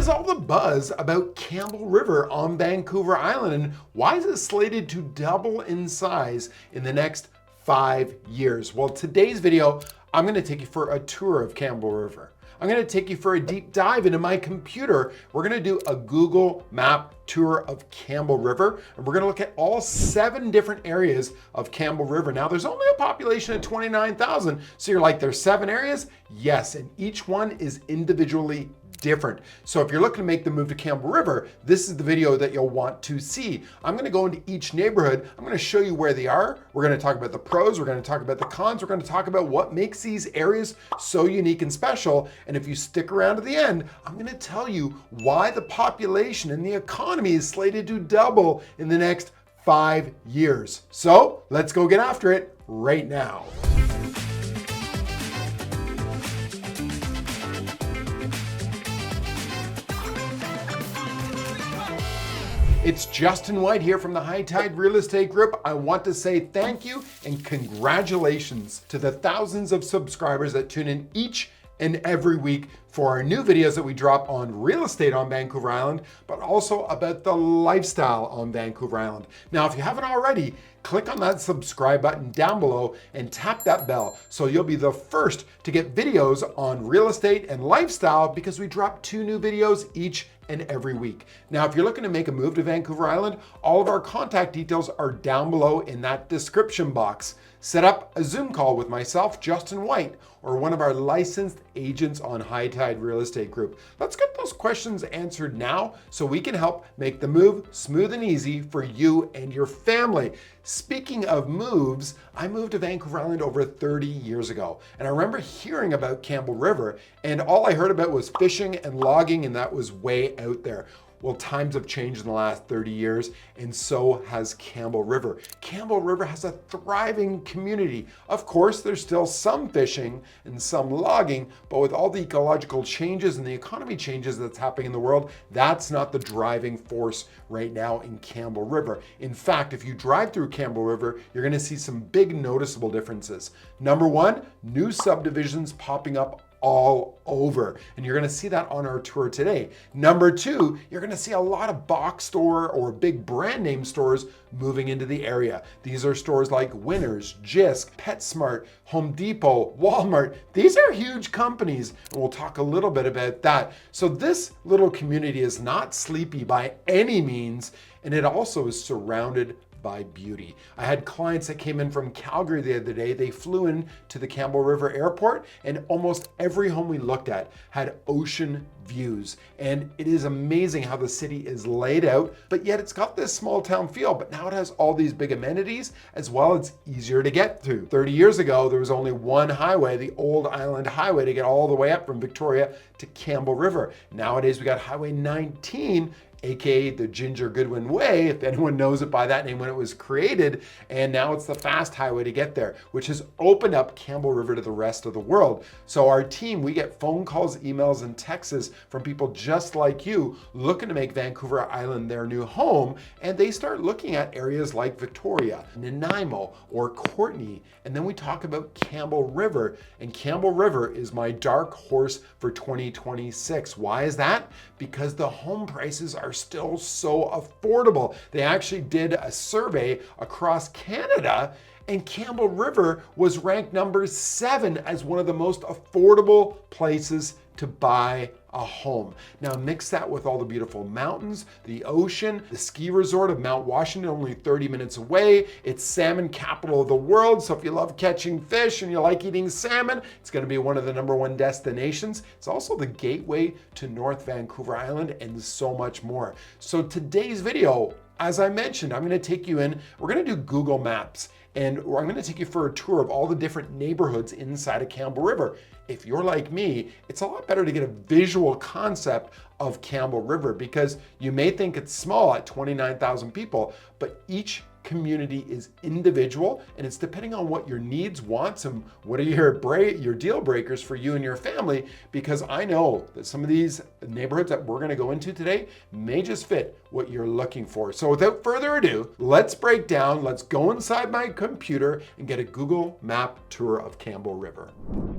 is all the buzz about Campbell River on Vancouver Island, and why is it slated to double in size in the next 5 years? Well, today's video, I'm going to take you for a tour of Campbell River. I'm going to take you for a deep dive into my computer. We're going to do a Google map tour of Campbell River, and we're going to look at all 7 different areas of Campbell River. Now, there's only a population of 29,000, so you're like, there's 7 areas? Yes, and each one is individually different. So if you're looking to make the move to Campbell River, this is the video that you'll want to see. I'm going to go into each neighborhood. I'm going to show you where they are. We're going to talk about the pros. We're going to talk about the cons. We're going to talk about what makes these areas so unique and special. And if you stick around to the end, I'm going to tell you why the population and the economy is slated to double in the next 5 years. So let's go get after it right now. It's Justin White here from the High Tide Real Estate Group. I want to say thank you and congratulations to the thousands of subscribers that tune in each and every week for our new videos that we drop on real estate on Vancouver Island, but also about the lifestyle on Vancouver Island. Now, if you haven't already, click on that subscribe button down below and tap that bell so you'll be the first to get videos on real estate and lifestyle, because we drop 2 new videos each and every week. Now, if you're looking to make a move to Vancouver Island, all of our contact details are down below in that description box. Set up a Zoom call with myself, Justin White, or one of our licensed agents on High Tide Real Estate Group. Let's get those questions answered now so we can help make the move smooth and easy for you and your family. Speaking of moves, I moved to Vancouver Island over 30 years ago, and I remember hearing about Campbell River, and all I heard about was fishing and logging, and that was way out there. Well, times have changed in the last 30 years, and so has Campbell River. Campbell River has a thriving community. Of course, there's still some fishing and some logging, but with all the ecological changes and the economy changes that's happening in the world, that's not the driving force right now in Campbell River. In fact, if you drive through Campbell River, you're going to see some big noticeable differences. Number 1, new subdivisions popping up all over, and you're going to see that on our tour today. Number 2, you're going to see a lot of box store or big brand name stores moving into the area. These are stores like Winners, Jysk, PetSmart, Home Depot, Walmart. These are huge companies, and we'll talk a little bit about that. So this little community is not sleepy by any means, and it also is surrounded by beauty. I had clients that came in from Calgary the other day. They flew in to the Campbell River Airport, and almost every home we looked at had ocean views. And it is amazing how the city is laid out, but yet it's got this small town feel, but now it has all these big amenities, as well as easier to get to. 30 years ago, there was only one highway, the Old Island Highway, to get all the way up from Victoria to Campbell River. Nowadays, we got Highway 19, aka the Ginger Goodwin Way, if anyone knows it by that name when it was created, and now it's the fast highway to get there, which has opened up Campbell River to the rest of the world. So our team, we get phone calls, emails, and texts from people just like you looking to make Vancouver Island their new home, and they start looking at areas like Victoria, Nanaimo, or Courtenay, and then we talk about Campbell River, and Campbell River is my dark horse for 2026. Why is that? Because the home prices are still so affordable. They actually did a survey across Canada, and Campbell River was ranked number 7 as one of the most affordable places to buy a home. Now mix that with all the beautiful mountains, the ocean, the ski resort of Mount Washington, only 30 minutes away. It's salmon capital of the world, so if you love catching fish and you like eating salmon, it's going to be one of the #1 destinations. It's also the gateway to North Vancouver Island and so much more. So today's video, as I mentioned, I'm going to take you in, we're going to do Google Maps, and I'm going to take you for a tour of all the different neighborhoods inside of Campbell River. If you're like me, it's a lot better to get a visual concept of Campbell River, because you may think it's small at 29,000 people, but each community is individual, and it's depending on what your needs, wants, and what are your deal breakers for you and your family, because I know that some of these neighborhoods that we're going to go into today may just fit what you're looking for. So without further ado, let's break down, let's go inside my computer and get a Google Map tour of Campbell River.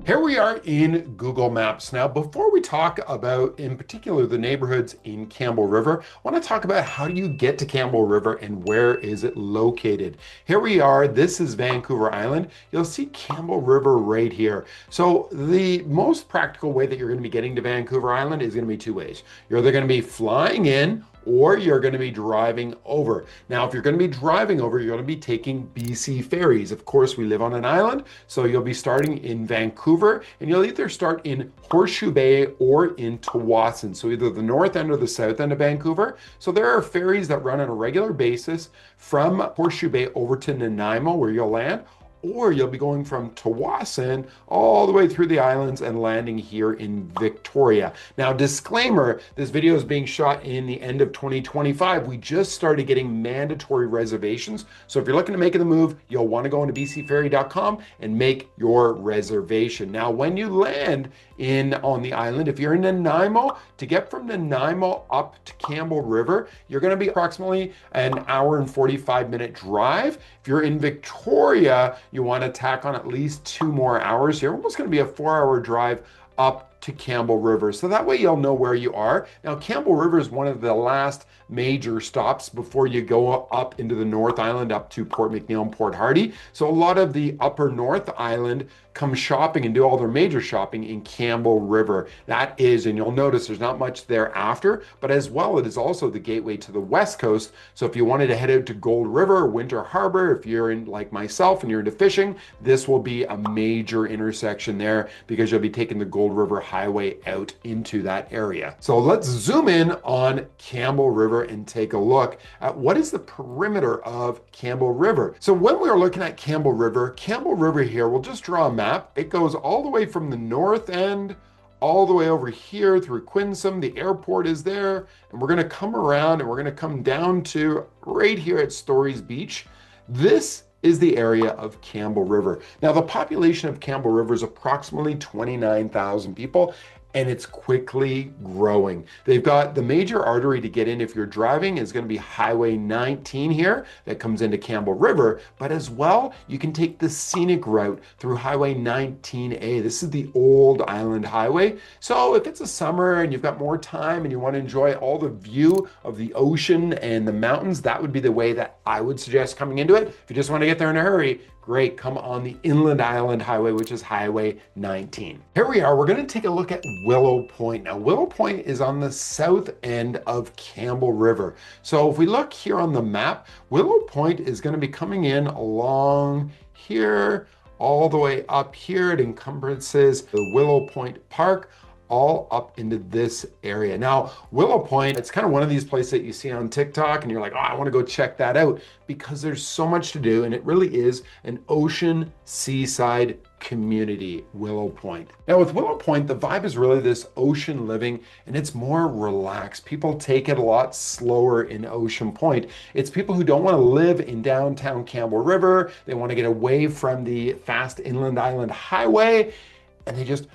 Here we are in Google Maps. Now, before we talk about, in particular, the neighborhoods in Campbell River, I want to talk about how do you get to Campbell River and where is it located. Here we are, this is Vancouver Island. You'll see Campbell River right here. So the most practical way that you're going to be getting to Vancouver Island is going to be two ways. You're either going to be flying in or you're going to be driving over. Now, if you're going to be driving over, you're going to be taking BC ferries. Of course, we live on an island, so you'll be starting in Vancouver, and you'll either start in Horseshoe Bay or in Tsawwassen, so either the north end or the south end of Vancouver. So there are ferries that run on a regular basis from Horseshoe Bay over to Nanaimo, where you'll land, or you'll be going from Tsawwassen all the way through the islands and landing here in Victoria. Now, disclaimer, this video is being shot in the end of 2025. We just started getting mandatory reservations. So if you're looking to make the move, you'll want to go into bcferry.com and make your reservation. Now, when you land on the island, if you're in Nanaimo, to get from Nanaimo up to Campbell River, you're going to be approximately an hour and 45-minute drive. If you're in Victoria, you want to tack on at least 2 more hours. You're almost going to be a 4-hour drive up to Campbell River. So that way you'll know where you are. Now, Campbell River is one of the last major stops before you go up into the North Island, up to Port McNeill and Port Hardy. So a lot of the upper North Island come shopping and do all their major shopping in Campbell River. That is, and you'll notice there's not much thereafter, but as well, it is also the gateway to the West Coast. So if you wanted to head out to Gold River, Winter Harbor, if you're in like myself and you're into fishing, this will be a major intersection there because you'll be taking the Gold River Highway out into that area. So let's zoom in on Campbell River and take a look at what is the perimeter of Campbell River. So when we are looking at Campbell River here, we'll just draw a map. It goes all the way from the north end all the way over here through Quinsam. The airport is there, and we're going to come around and we're going to come down to right here at Stories Beach. This is the area of Campbell River. Now, the population of Campbell River is approximately 29,000 people, and it's quickly growing. They've got the major artery to get in if you're driving is going to be Highway 19 here that comes into Campbell River, but as well, you can take the scenic route through Highway 19A. This is the old island highway. So if it's a summer and you've got more time and you want to enjoy all the view of the ocean and the mountains, that would be the way that I would suggest coming into it. If you just want to get there in a hurry, great, come on the Inland Island Highway, which is Highway 19. Here we are, we're going to take a look at Willow Point. Now, Willow Point is on the south end of Campbell River. So if we look here on the map, Willow Point is going to be coming in along here, all the way up here. It encompasses the Willow Point Park, all up into this area. Now, Willow Point, it's kind of one of these places that you see on TikTok and you're like, oh, I want to go check that out because there's so much to do, and it really is an ocean seaside community, Willow Point. Now with Willow Point, the vibe is really this ocean living, and it's more relaxed. People take it a lot slower in Ocean Point. It's people who don't want to live in downtown Campbell River. They want to get away from the fast Inland Island Highway, and they just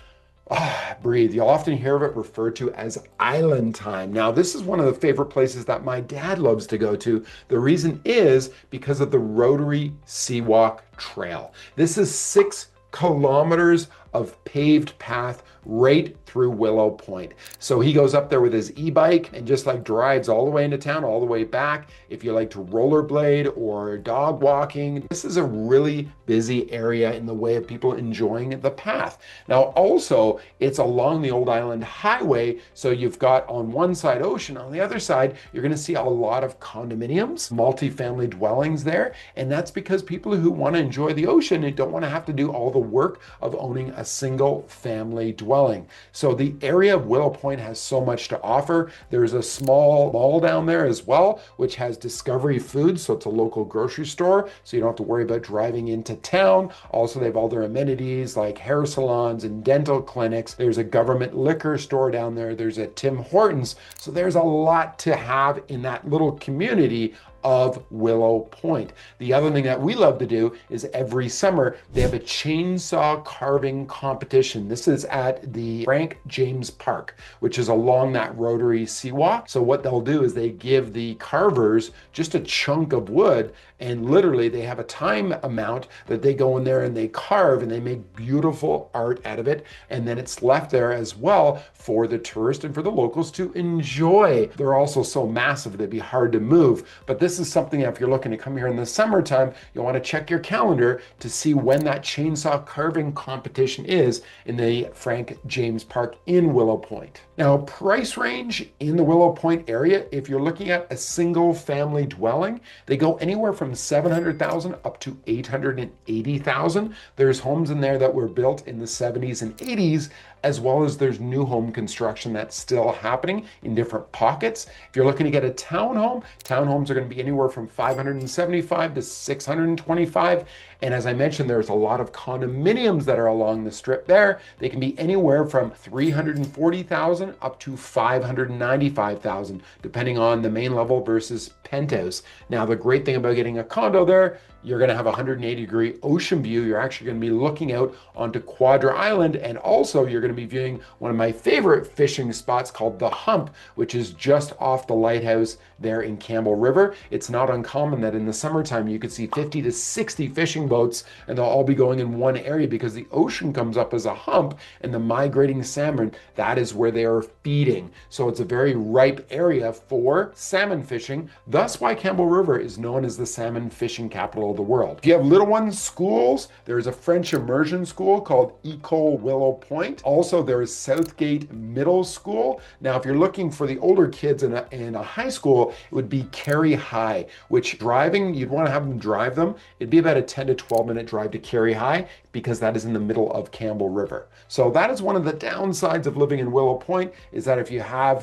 breathe. You'll often hear of it referred to as island time. Now, this is one of the favorite places that my dad loves to go to. The reason is because of the rotary Seawalk Trail. This is 6 kilometers of paved path right through Willow Point. So he goes up there with his e-bike and just like drives all the way into town, all the way back. If you like to rollerblade or dog walking, this is a really busy area in the way of people enjoying the path. Now also, it's along the Old Island Highway, so you've got on one side ocean, on the other side, you're gonna see a lot of condominiums, multifamily dwellings there, and that's because people who wanna enjoy the ocean and don't wanna have to do all the work of owning a single family dwelling. So the area of Willow Point has so much to offer. There's a small mall down there as well, which has Discovery Foods, so it's a local grocery store, so you don't have to worry about driving into town. Also, they have all their amenities like hair salons and dental clinics. There's a government liquor store down there. There's a Tim Hortons. So there's a lot to have in that little community of Willow Point. The other thing that we love to do is every summer they have a chainsaw carving competition. This is at the Frank James Park, which is along that rotary seawalk. So what they'll do is they give the carvers just a chunk of wood, and literally they have a time amount that they go in there and they carve and they make beautiful art out of it. And then it's left there as well for the tourist and for the locals to enjoy. They're also so massive they'd be hard to move. But this is something, if you're looking to come here in the summertime, you'll want to check your calendar to see when that chainsaw carving competition is in the Frank James Park in Willow Point. Now, price range in the Willow Point area, if you're looking at a single family dwelling, they go anywhere from $700,000 up to $880,000. There's homes in there that were built in the 70s and 80s, as well as there's new home construction that's still happening in different pockets. If you're looking to get a townhome, townhomes are going to be anywhere from $575 to $625. And as I mentioned, there's a lot of condominiums that are along the strip there. They can be anywhere from $340,000 up to $595,000, depending on the main level versus penthouse. Now, the great thing about getting a condo there, you're going to have a 180-degree ocean view. You're actually going to be looking out onto Quadra Island, and also you're going to be viewing one of my favorite fishing spots called The Hump, which is just off the lighthouse there in Campbell River. It's not uncommon that in the summertime you could see 50 to 60 fishing boats, and they'll all be going in one area because the ocean comes up as a hump, and the migrating salmon, that is where they are feeding. So it's a very ripe area for salmon fishing. Thus why Campbell River is known as the salmon fishing capital of the world. If you have little ones, schools, there's a French immersion school called Ecole Willow Point. Also, there is Southgate Middle School. Now, if you're looking for the older kids in a high school, it would be Carey High, which driving, you'd want to have them drive them. It'd be about a 10 to 12 minute drive to Carey High because that is in the middle of Campbell River. So that is one of the downsides of living in Willow Point, is that if you have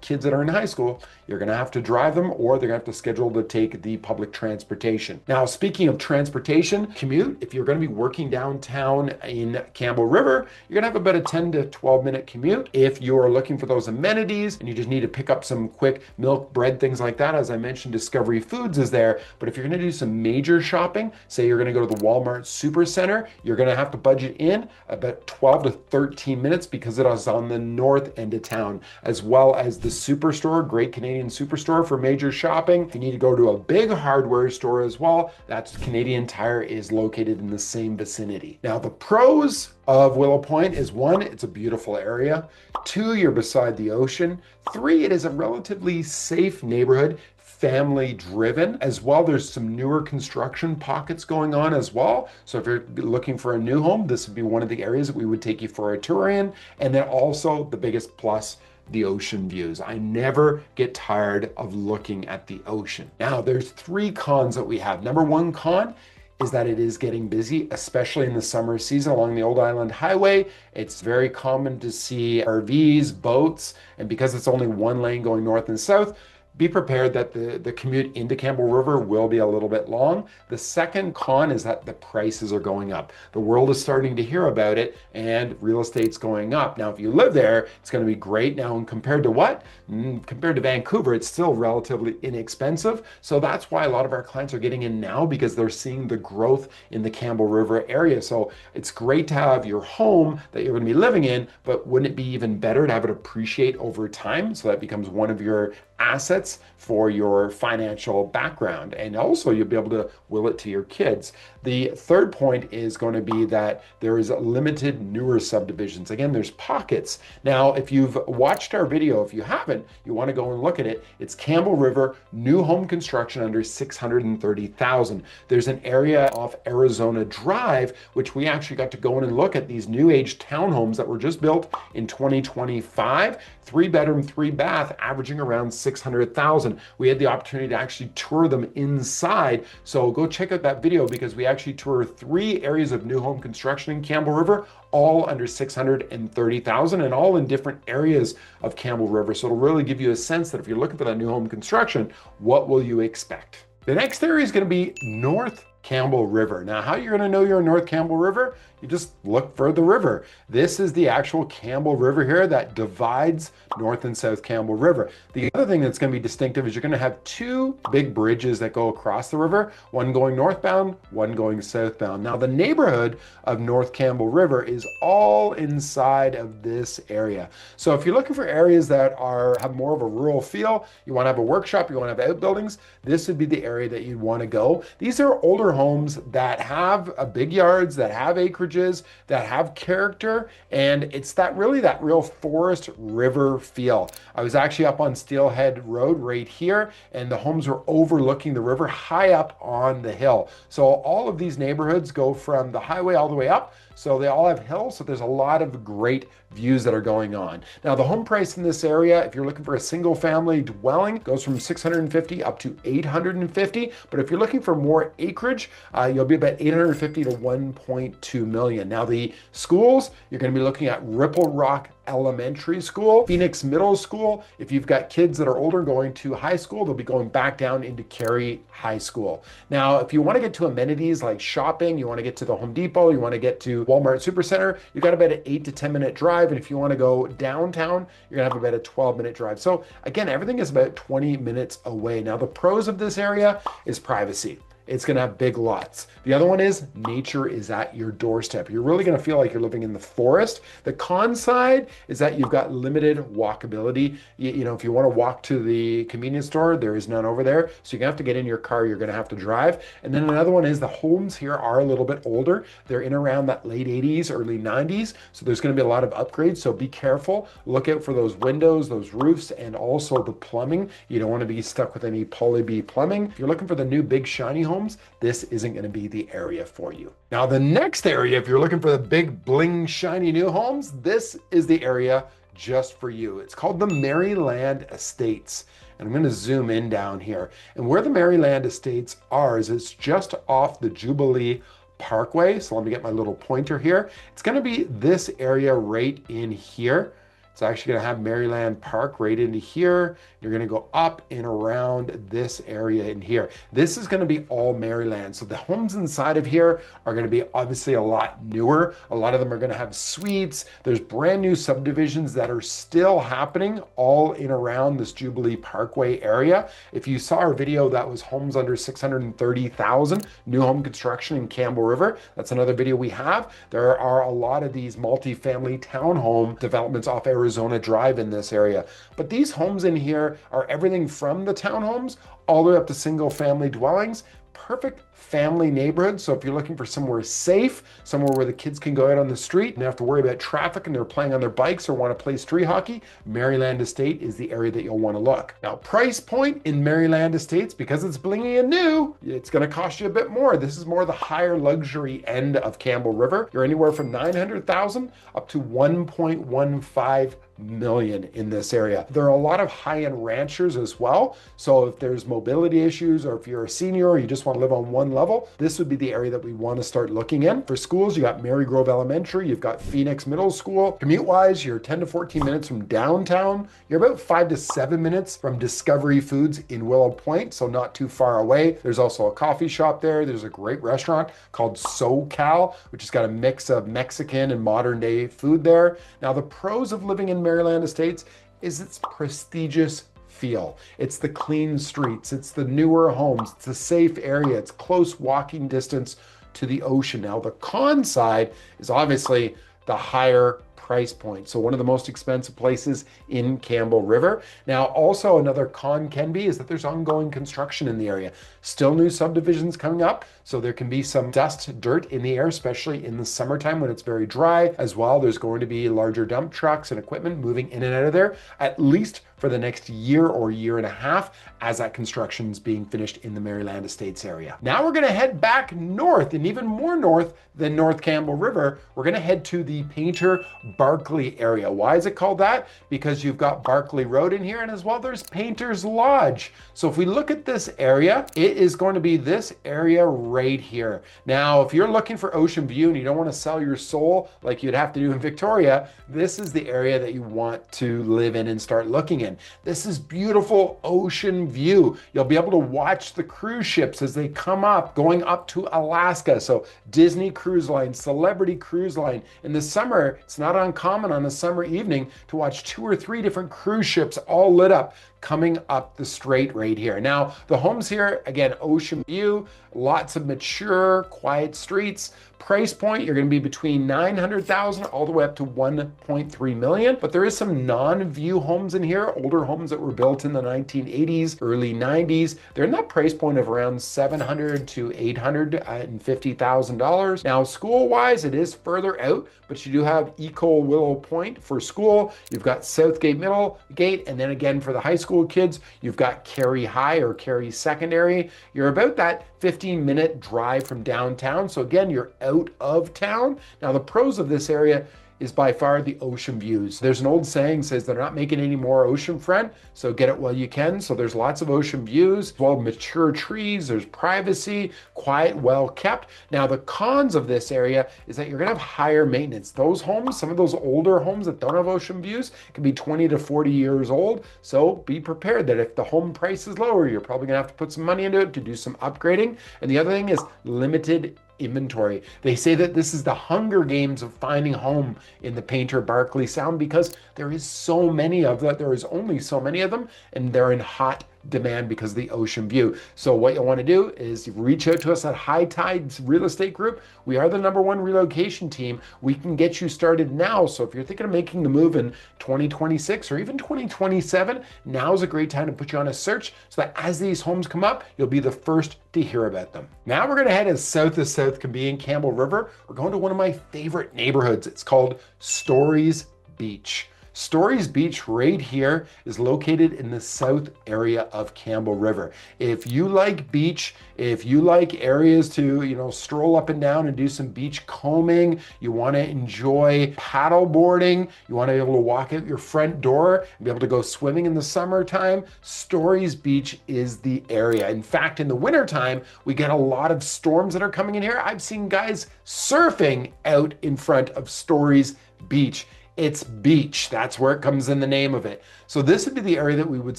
kids that are in high school, you're going to have to drive them, or they're going to have to schedule to take the public transportation. Now, speaking of transportation, commute, if you're going to be working downtown in Campbell River, you're going to have about a 10 to 12 minute commute. If you're looking for those amenities and you just need to pick up some quick milk, bread, things like that, as I mentioned, Discovery Foods is there. But if you're going to do some major shopping, say you're going to go to the Walmart Supercenter, you're going to have to budget in about 12 to 13 minutes because it is on the north end of town, as well as the Superstore, Great Canadian Superstore for major shopping. If you need to go to a big hardware store as well, that's Canadian Tire is located in the same vicinity. Now, the pros of Willow Point is 1, it's a beautiful area. 2, you're beside the ocean. 3, it is a relatively safe neighborhood, family driven as well. There's some newer construction pockets going on as well. So if you're looking for a new home, this would be one of the areas that we would take you for a tour in. And then also the biggest plus, the ocean views. I never get tired of looking at the ocean. Now, there's 3 cons that we have. Number 1 con is that it is getting busy, especially in the summer season along the Old Island Highway. It's very common to see RVs, boats, and because it's only one lane going north and south, be prepared that the commute into Campbell River will be a little bit long. The second con is that the prices are going up. The world is starting to hear about it, and real estate's going up. Now, if you live there, it's going to be great. Now, compared to what? Compared to Vancouver, it's still relatively inexpensive. So that's why a lot of our clients are getting in now, because they're seeing the growth in the Campbell River area. So it's great to have your home that you're going to be living in, but wouldn't it be even better to have it appreciate over time? So that becomes one of your assets for your financial background, and also you'll be able to will it to your kids. The third point is going to be that there is limited newer subdivisions. Again, there's pockets. Now, if you've watched our video, if you haven't, you want to go and look at it. It's Campbell River, new home construction under $630,000. There's an area off Arizona Drive, which we actually got to go in and look at these new age townhomes that were just built in 2025, 3-bedroom, 3-bath, averaging around $600,000. We had the opportunity to actually tour them inside. So go check out that video, because we actually tour 3 areas of new home construction in Campbell River, all under $630,000 and all in different areas of Campbell River. So it'll really give you a sense that if you're looking for that new home construction, what will you expect? The next area is going to be North Campbell River. Now, how you're going to know you're in North Campbell River? you just look for the river. This is the actual Campbell River here that divides North and South Campbell River. The other thing that's going to be distinctive is you're going to have two big bridges that go across the river, one going northbound, one going southbound. Now, the neighborhood of North Campbell River is all inside of this area. So if you're looking for areas that have more of a rural feel, you want to have a workshop, you want to have outbuildings, this would be the area that you'd want to go. These are older homes that have big yards, that have acreages, that have character, and it's that real forest river feel. I was actually up on Steelhead Road right here, and the homes were overlooking the river high up on the hill. So all of these neighborhoods go from the highway all the way up. So they all have hills, so there's a lot of great views that are going on. Now, the home price in this area, if you're looking for a single family dwelling, goes from 650 up to 850. But if you're looking for more acreage, you'll be about 850 to 1.2 million. Now, the schools, you're going to be looking at Ripple Rock Elementary School, Phoenix Middle School. If you've got kids that are older going to high school, they'll be going back down into Cary High School. Now, if you want to get to amenities like shopping, you want to get to the Home Depot, you want to get to Walmart Supercenter, you've got about an 8 to 10 minute drive. And if you want to go downtown, you're gonna have about a 12-minute drive. So again, everything is about 20 minutes away. Now, the pros of this area is privacy. It's gonna have big lots. The other one is nature is at your doorstep. You're really gonna feel like you're living in the forest. The con side is that you've got limited walkability. You know, if you wanna walk to the convenience store, there is none over there. So you're gonna have to get in your car, you're gonna have to drive. And then another one is the homes here are a little bit older. They're in around that late 80s, early 90s. So there's gonna be a lot of upgrades. So be careful, look out for those windows, those roofs, and also the plumbing. You don't wanna be stuck with any poly B plumbing. If you're looking for the new big shiny home, this isn't going to be the area for you. Now, the next area, if you're looking for the big bling shiny new homes, this is the area just for you. It's called the Maryland Estates. And I'm going to zoom in down here. And where the Maryland Estates are is it's just off the Jubilee Parkway. So let me get my little pointer here. It's going to be this area right in here. It's actually going to have Maryland Park right into here. You're going to go up and around this area in here. This is going to be all Maryland. So the homes inside of here are going to be obviously a lot newer. A lot of them are going to have suites. There's brand new subdivisions that are still happening all in around this Jubilee Parkway area. If you saw our video, that was homes under 630,000, new home construction in Campbell River. That's another video we have. There are a lot of these multifamily townhome developments off Arizona Drive in this area. But these homes in here are everything from the townhomes all the way up to single family dwellings. Perfect family neighborhood. So if you're looking for somewhere safe, somewhere where the kids can go out on the street and they have to worry about traffic and they're playing on their bikes or want to play street hockey, Maryland Estate is the area that you'll want to look. Now, price point in Maryland Estates, because it's blingy and new, it's going to cost you a bit more. This is more the higher luxury end of Campbell River. You're anywhere from 900,000 up to 1.15 million in this area. There are a lot of high-end ranchers as well. So if there's mobility issues or if you're a senior or you just want to live on one level, this would be the area that we want to start looking in. For schools, you got Mary Grove Elementary, you've got Phoenix Middle School. Commute-wise, you're 10 to 14 minutes from downtown. You're about 5 to 7 minutes from Discovery Foods in Willow Point, so not too far away. There's also a coffee shop there. There's a great restaurant called SoCal, which has got a mix of Mexican and modern day food there. Now, the pros of living in Maryland Estates is its prestigious feel. It's the clean streets, it's the newer homes, it's a safe area, it's close walking distance to the ocean. Now, the con side is obviously the higher price point. So one of the most expensive places in Campbell River. Now, also another con can be is that there's ongoing construction in the area. Still new subdivisions coming up. So there can be some dust, dirt in the air, especially in the summertime when it's very dry. As well, there's going to be larger dump trucks and equipment moving in and out of there, at least for the next year or year and a half as that construction is being finished in the Maryland Estates area. Now we're gonna head back north, and even more north than North Campbell River. We're gonna head to the Painter Barclay area. Why is it called that? Because you've got Barclay Road in here, and as well there's Painter's Lodge. So if we look at this area, it is going to be this area right here. Now, if you're looking for ocean view and you don't want to sell your soul like you'd have to do in Victoria, this is the area that you want to live in and start looking in. million. This is beautiful ocean view. You'll be able to watch the cruise ships as they come up, going up to Alaska. So Disney Cruise Line, Celebrity Cruise Line. In the summer, it's not uncommon on a summer evening to watch 2 or 3 different cruise ships all lit up coming up the strait right here. Now, the homes here, again, ocean view, lots of mature, quiet streets. Price point, you're going to be between 900,000 all the way up to 1.3 million. But there is some non-view homes in here, older homes that were built in the 1980s, early 90s. They're in that price point of around $700,000 to $850,000. Now, school-wise, it is further out, but you do have Willow Point for school. You've got Southgate Middle Gate, and then again for the high school kids, you've got Carey High or Carey Secondary. You're about that 15-minute drive from downtown. So again, you're out of town. Now, the pros of this area is by far the ocean views. There's an old saying says they're not making any more oceanfront, so get it while you can. So there's lots of ocean views, well, mature trees, there's privacy, quiet, well kept. Now, the cons of this area is that you're gonna have higher maintenance. Those homes, some of those older homes that don't have ocean views can be 20 to 40 years old. So be prepared that if the home price is lower, you're probably gonna have to put some money into it to do some upgrading. And the other thing is limited inventory. They say that this is the Hunger Games of finding home in the Painter Barclay Sound because there is so many of them. There is only so many of them, and they're in hot demand because of the ocean view. So what you'll want to do is reach out to us at High Tides Real Estate Group. We are the #1 relocation team. We can get you started now. So if you're thinking of making the move in 2026 or even 2027, now is a great time to put you on a search so that as these homes come up, you'll be the first to hear about them. Now we're going to head as south can be in Campbell River. We're going to one of my favorite neighborhoods. It's called Stories Beach. Stories Beach right here is located in the south area of Campbell River. If you like beach, if you like areas to, stroll up and down and do some beach combing, you want to enjoy paddle boarding, you want to be able to walk out your front door and be able to go swimming in the summertime, Stories Beach is the area. In fact, in the wintertime, we get a lot of storms that are coming in here. I've seen guys surfing out in front of Stories Beach. It's beach. That's where it comes in the name of it. So this would be the area that we would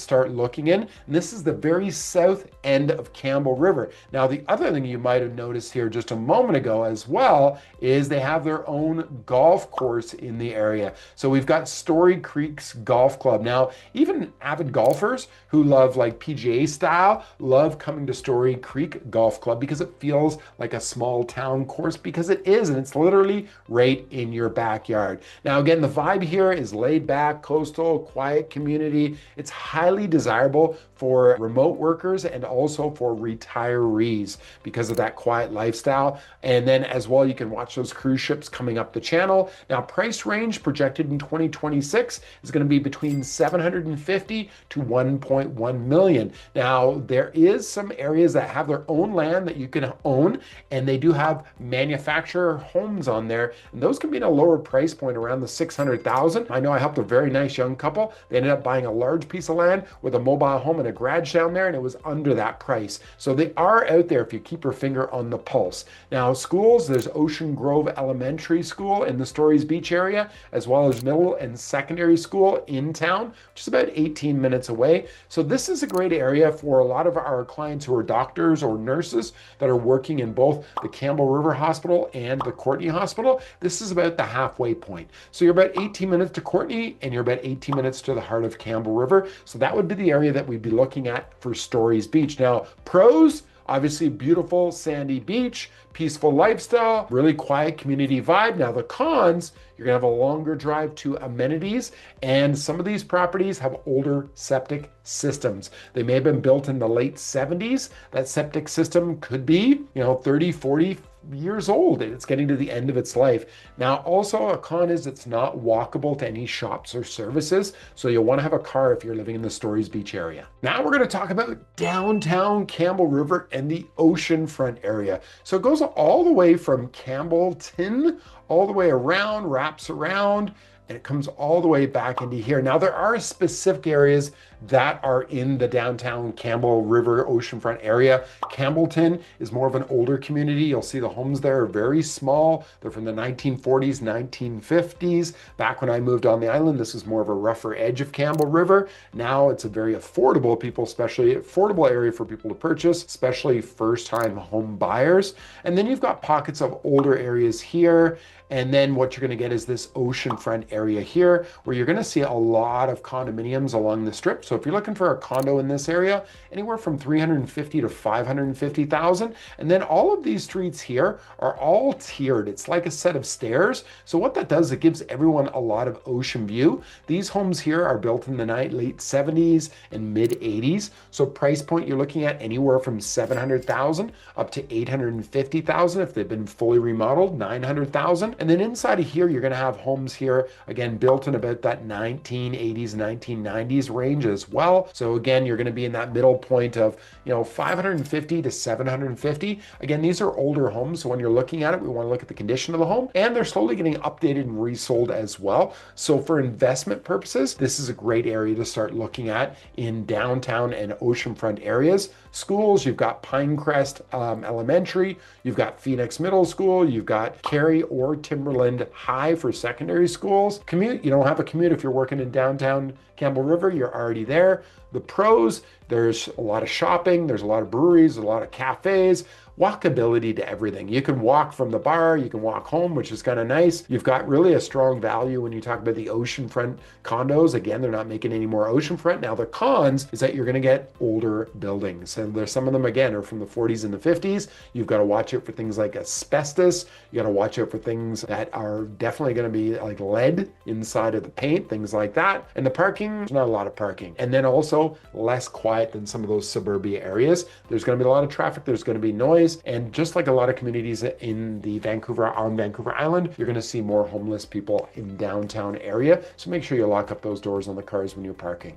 start looking in. And this is the very south end of Campbell River. Now, the other thing you might have noticed here just a moment ago as well is they have their own golf course in the area. So we've got Story Creek's Golf Club. Now, even avid golfers who love like PGA style love coming to Story Creek Golf Club because it feels like a small town course, because it is, and it's literally right in your backyard. Now, again, the vibe here is laid back, coastal, quiet community. It's highly desirable for remote workers and also for retirees because of that quiet lifestyle. And then as well, you can watch those cruise ships coming up the channel. Now, price range projected in 2026 is going to be between 750 to 1.1 million. Now, there is some areas that have their own land that you can own, and they do have manufacturer homes on there, and those can be in a lower price point around the 600,000. I know I helped a very nice young couple. They ended up buying a large piece of land with a mobile home and a garage down there, and it was under that price. So they are out there if you keep your finger on the pulse. Now, schools, there's Ocean Grove Elementary School in the Stories Beach area, as well as middle and secondary school in town, which is about 18 minutes away. So this is a great area for a lot of our clients who are doctors or nurses that are working in both the Campbell River Hospital and the Courtney Hospital. This is about the halfway point. So you're about 18 minutes to Courtney and you're about 18 minutes to the heart of Campbell River. So that would be the area that we'd be looking at for Stories Beach. Now, pros, obviously beautiful sandy beach, peaceful lifestyle, really quiet community vibe. Now the cons, you're gonna have a longer drive to amenities, and some of these properties have older septic systems. They may have been built in the late 70s. That septic system could be, 30, 40 years old, and it's getting to the end of its life. Now, also a con is it's not walkable to any shops or services, so you'll want to have a car if you're living in the Stories Beach area. Now we're going to talk about downtown Campbell River and the oceanfront area. So it goes all the way from Campbellton all the way around, wraps around, and it comes all the way back into here. Now, there are specific areas that are in the downtown Campbell River oceanfront area. Campbellton is more of an older community. You'll see the homes there are very small. They're from the 1940s, 1950s. Back when I moved on the island, this is more of a rougher edge of Campbell River. Now it's a very affordable affordable area for people to purchase, especially first-time home buyers. And then you've got pockets of older areas here. And then what you're going to get is this oceanfront area here, where you're going to see a lot of condominiums along the strip. So if you're looking for a condo in this area, anywhere from 350 to 550,000. And then all of these streets here are all tiered. It's like a set of stairs. So what that does, it gives everyone a lot of ocean view. These homes here are built in the late 70s and mid 80s. So price point, you're looking at anywhere from 700,000 up to 850,000 if they've been fully remodeled, 900,000. And then inside of here, you're going to have homes here, again, built in about that 1980s, 1990s range as well. So again, you're going to be in that middle point of, 550 to 750. Again, these are older homes. So when you're looking at it, we want to look at the condition of the home, and they're slowly getting updated and resold as well. So for investment purposes, this is a great area to start looking at in downtown and oceanfront areas. Schools, you've got Pinecrest Elementary, you've got Phoenix Middle School, you've got Cary or Timberland High for secondary schools. Commute, you don't have a commute if you're working in downtown Campbell River, you're already there. The pros, there's a lot of shopping, there's a lot of breweries, a lot of cafes, walkability to everything. You can walk from the bar, you can walk home, which is kind of nice. You've got really a strong value when you talk about the oceanfront condos. Again, they're not making any more oceanfront. Now the cons is that you're going to get older buildings. And there's some of them, again, are from the 40s and the 50s. You've got to watch out for things like asbestos. You got to watch out for things that are definitely going to be like lead inside of the paint, things like that. And the parking, there's not a lot of parking. And then also less quiet than some of those suburbia areas. There's going to be a lot of traffic. There's going to be noise. And just like a lot of communities on Vancouver Island, you're going to see more homeless people in downtown area. So make sure you lock up those doors on the cars when you're parking.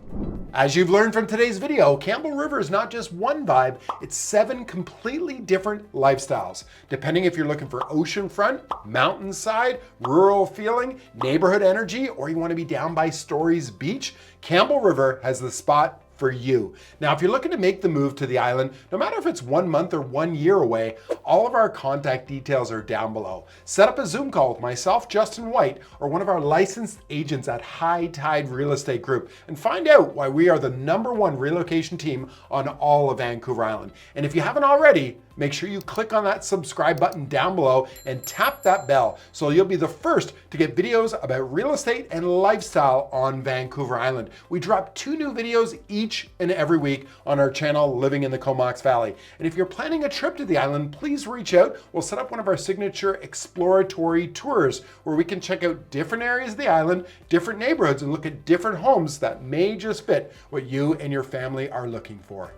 As you've learned from today's video, Campbell River is not just one vibe, it's 7 completely different lifestyles. Depending if you're looking for oceanfront, mountainside, rural feeling, neighborhood energy, or you want to be down by Stories Beach, Campbell River has the spot for you. Now, if you're looking to make the move to the island, no matter if it's 1 month or 1 year away, all of our contact details are down below. Set up a Zoom call with myself, Justin White, or one of our licensed agents at High Tide Real Estate Group and find out why we are the #1 relocation team on all of Vancouver Island. And if you haven't already, make sure you click on that subscribe button down below and tap that bell so you'll be the first to get videos about real estate and lifestyle on Vancouver Island. We drop 2 new videos each and every week on our channel, Living in the Comox Valley. And if you're planning a trip to the island, please reach out. We'll set up one of our signature exploratory tours where we can check out different areas of the island, different neighborhoods, and look at different homes that may just fit what you and your family are looking for.